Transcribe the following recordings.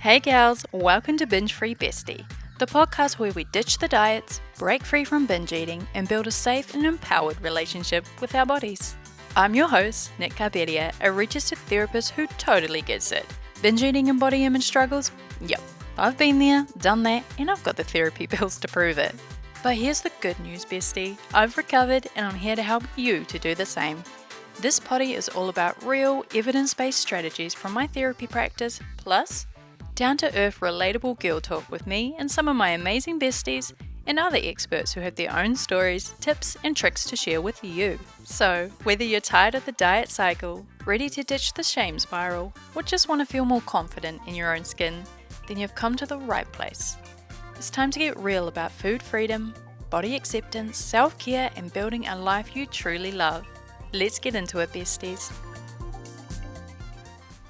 Hey gals, welcome to Binge Free Bestie, the podcast where we ditch the diets, break free from binge eating, and build a safe and empowered relationship with our bodies. I'm your host, Nick Carberia, a registered therapist who totally gets it. Binge eating and body image struggles? Yep, I've been there, done that, and I've got the therapy bills to prove it. But here's the good news, bestie. I've recovered and I'm here to help you to do the same. This potty is all about real, evidence-based strategies from my therapy practice, plus down-to-earth, relatable girl talk with me and some of my amazing besties and other experts who have their own stories, tips, and tricks to share with you. So, whether you're tired of the diet cycle, ready to ditch the shame spiral, or just want to feel more confident in your own skin, then you've come to the right place. It's time to get real about food freedom, body acceptance, self-care, and building a life you truly love. Let's get into it, besties.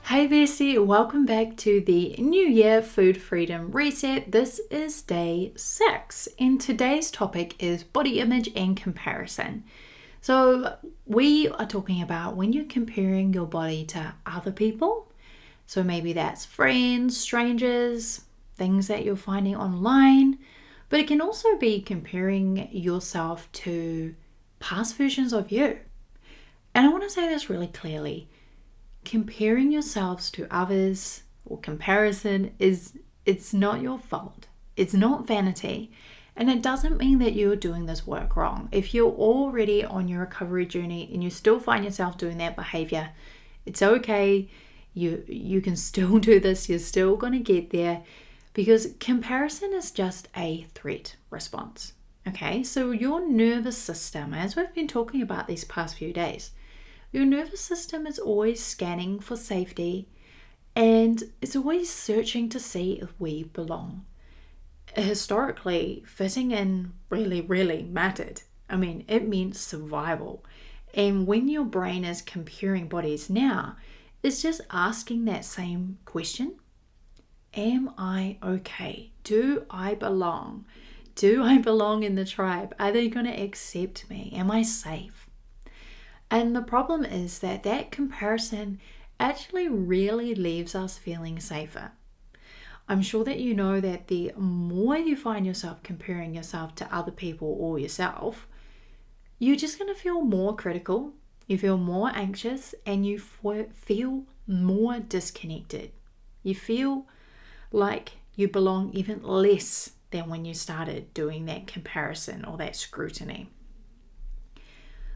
Hey bestie, welcome back to the New Year Food Freedom Reset. This is day 6 and today's topic is body image and comparison. So we are talking about when you're comparing your body to other people. So maybe that's friends, strangers, things that you're finding online, but it can also be comparing yourself to past versions of you. And I want to say this really clearly. Comparing yourselves to others or comparison it's not your fault. It's not vanity. And it doesn't mean that you're doing this work wrong. If you're already on your recovery journey and you still find yourself doing that behavior, it's okay. You can still do this. You're still going to get there because comparison is just a threat response. Okay, so your nervous system, as we've been talking about these past few days, your nervous system is always scanning for safety and it's always searching to see if we belong. Historically, fitting in really mattered. I mean, it meant survival. And when your brain is comparing bodies now, it's just asking that same question. Am I okay? Do I belong? Do I belong in the tribe? Are they going to accept me? Am I safe? And the problem is that comparison actually really leaves us feeling safer. I'm sure that you know that the more you find yourself comparing yourself to other people or yourself, you're just going to feel more critical, you feel more anxious, and you feel more disconnected. You feel like you belong even less than when you started doing that comparison or that scrutiny.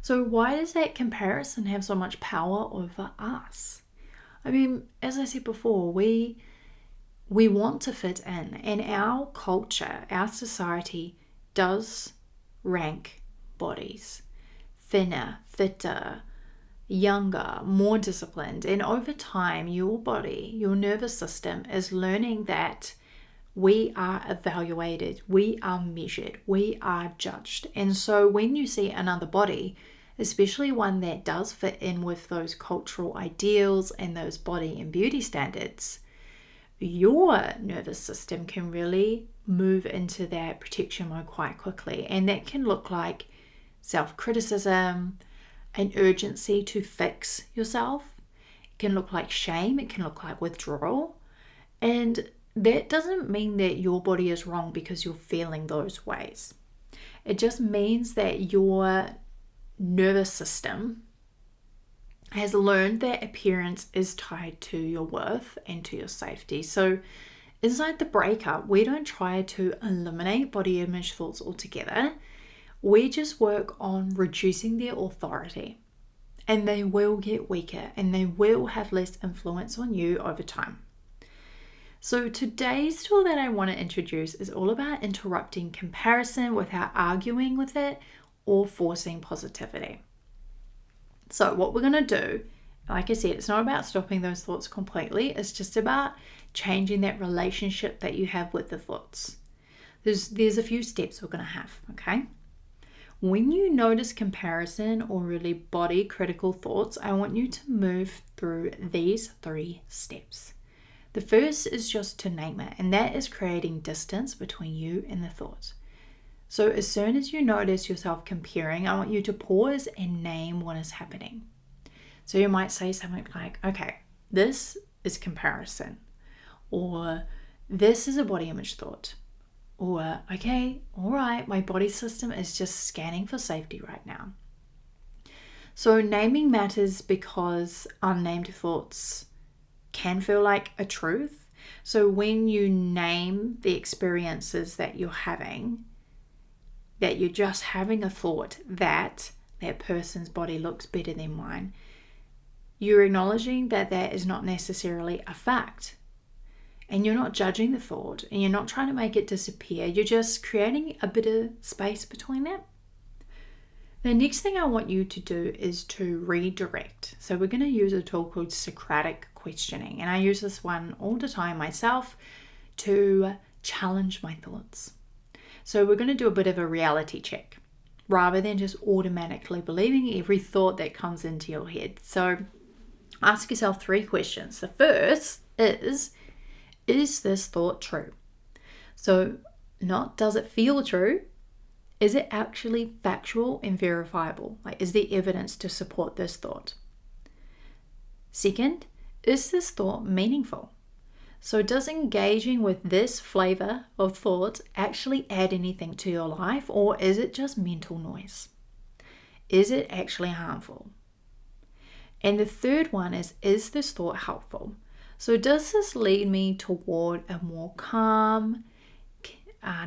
So why does that comparison have so much power over us? I mean, as I said before, we want to fit in, and our culture, our society does rank bodies thinner, fitter, younger, more disciplined. And over time, your body, your nervous system is learning that we are evaluated, we are measured, we are judged. And so when you see another body, especially one that does fit in with those cultural ideals and those body and beauty standards, your nervous system can really move into that protection mode quite quickly. And that can look like self-criticism, an urgency to fix yourself. It can look like shame, it can look like withdrawal. And that doesn't mean that your body is wrong because you're feeling those ways. It just means that your nervous system has learned that appearance is tied to your worth and to your safety. So inside the breakup, we don't try to eliminate body image thoughts altogether. We just work on reducing their authority, and they will get weaker and they will have less influence on you over time. So today's tool that I want to introduce is all about interrupting comparison without arguing with it or forcing positivity. So what we're going to do, like I said, it's not about stopping those thoughts completely. It's just about changing that relationship that you have with the thoughts. There's a few steps we're going to have, okay? When you notice comparison or really body critical thoughts, I want you to move through these 3 steps. The first is just to name it, and that is creating distance between you and the thought. So as soon as you notice yourself comparing, I want you to pause and name what is happening. So you might say something like, okay, this is comparison. or this is a body image thought, or okay, all right, my body system is just scanning for safety right now. So naming matters because unnamed thoughts can feel like a truth. So when you name the experiences that you're having, that you're just having a thought that person's body looks better than mine, you're acknowledging that that is not necessarily a fact. And you're not judging the thought, and you're not trying to make it disappear. You're just creating a bit of space between that. The next thing I want you to do is to redirect. So we're going to use a tool called Socratic questioning. And I use this one all the time myself to challenge my thoughts. So we're going to do a bit of a reality check rather than just automatically believing every thought that comes into your head. So ask yourself 3 questions. The first is this thought true? So not does it feel true? Is it actually factual and verifiable? Like, is there evidence to support this thought? Second, is this thought meaningful? So does engaging with this flavor of thought actually add anything to your life, or is it just mental noise? Is it actually harmful? And the third one is this thought helpful? So does this lead me toward a more calm,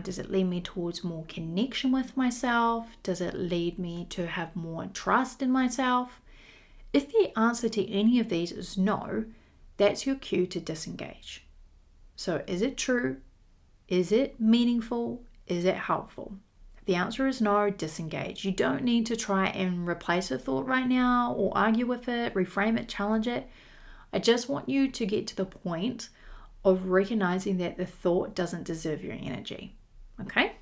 does it lead me towards more connection with myself? Does it lead me to have more trust in myself? If the answer to any of these is no, that's your cue to disengage. So is it true? Is it meaningful? Is it helpful? If the answer is no, disengage. You don't need to try and replace a thought right now or argue with it, reframe it, challenge it. I just want you to get to the point of recognizing that the thought doesn't deserve your energy. Okay?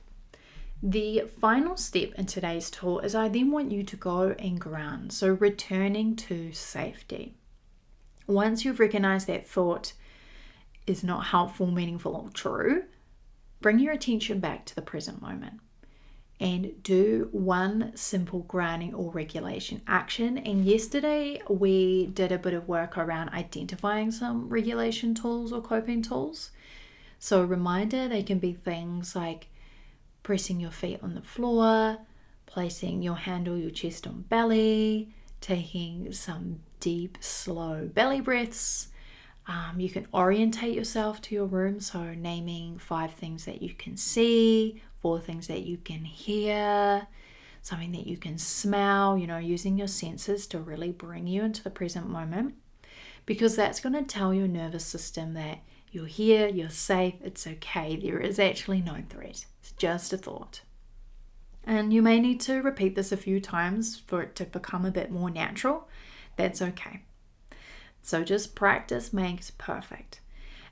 The final step in today's tool is I then want you to go and ground. So returning to safety. Once you've recognized that thought is not helpful, meaningful, or true, bring your attention back to the present moment and do one simple grounding or regulation action. And yesterday we did a bit of work around identifying some regulation tools or coping tools. So a reminder, they can be things like pressing your feet on the floor, placing your hand or your chest on belly, taking some deep, slow belly breaths. You can orientate yourself to your room, so naming 5 things that you can see, 4 things that you can hear, something that you can smell, using your senses to really bring you into the present moment, because that's going to tell your nervous system that you're here, you're safe, it's okay, there is actually no threat, it's just a thought. And you may need to repeat this a few times for it to become a bit more natural. That's okay. So just practice makes perfect.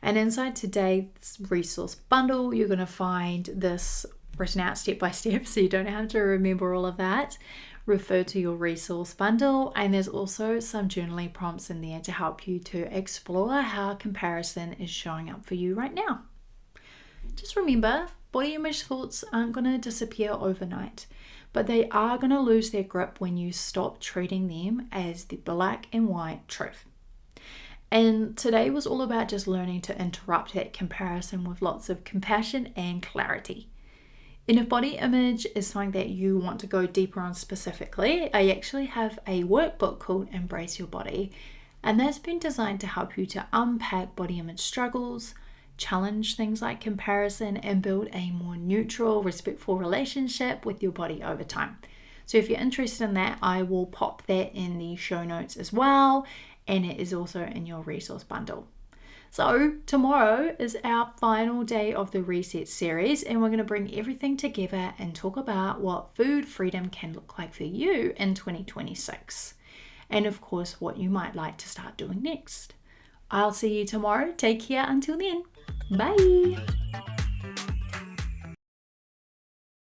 And inside today's resource bundle, you're going to find this written out step by step, so you don't have to remember all of that. Refer to your resource bundle, and there's also some journaling prompts in there to help you to explore how comparison is showing up for you right now. Just remember, body image thoughts aren't going to disappear overnight, but they are going to lose their grip when you stop treating them as the black and white truth. And today was all about just learning to interrupt that comparison with lots of compassion and clarity. And if body image is something that you want to go deeper on specifically, I actually have a workbook called Embrace Your Body, and that's been designed to help you to unpack body image struggles, challenge things like comparison, and build a more neutral, respectful relationship with your body over time. So if you're interested in that, I will pop that in the show notes as well, and it is also in your resource bundle. So tomorrow is our final day of the Reset series, and we're going to bring everything together and talk about what food freedom can look like for you in 2026. And of course, what you might like to start doing next. I'll see you tomorrow. Take care until then. Bye.